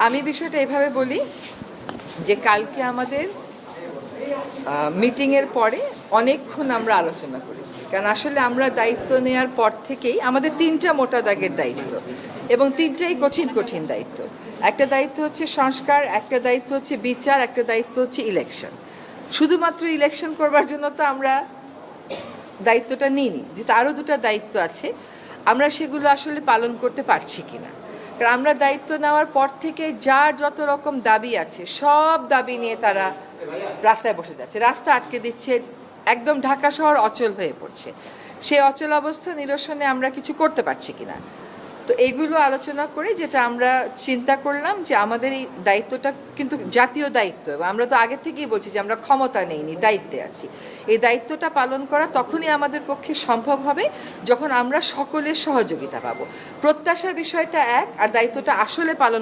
আমি বিষয়টা এভাবে বলি যে কালকে আমাদের মিটিংয়ের পরে অনেকক্ষণ আমরা আলোচনা করেছি, কারণ আসলে আমরা দায়িত্ব নেওয়ার পর থেকেই আমাদের 3টা মোটা দাগের দায়িত্ব এবং 3টাই কঠিন কঠিন দায়িত্ব। একটা দায়িত্ব হচ্ছে সংস্কার, একটা দায়িত্ব হচ্ছে বিচার, একটা দায়িত্ব হচ্ছে ইলেকশন। শুধুমাত্র ইলেকশন করবার জন্য তো আমরা দায়িত্বটা নিইনি, যেহেতু আরও 2টা দায়িত্ব আছে, আমরা সেগুলো আসলে পালন করতে পারছি কিনা। কারণ আমরা দায়িত্ব নেওয়ার পর থেকে যার যত রকম দাবি আছে সব দাবি নিয়ে তারা রাস্তায় বসে যাচ্ছে, রাস্তা আটকে দিচ্ছে, একদম ঢাকা শহর অচল হয়ে পড়ছে। সেই অচল অবস্থা নিরসনে আমরা কিছু করতে পারছি কিনা। তো এইগুলো আলোচনা করে যেটা আমরা চিন্তা করলাম যে আমাদের এই দায়িত্বটা কিন্তু জাতীয় দায়িত্ব, এবং আমরা তো আগে থেকেই বলছি যে আমরা ক্ষমতা নেইনি, দায়িত্বে আছি। এই দায়িত্বটা পালন করা তখনই আমাদের পক্ষে সম্ভব হবে যখন আমরা সকলের সহযোগিতা পাবো। প্রত্যাশার বিষয়টা এক, আর দায়িত্বটা আসলে পালন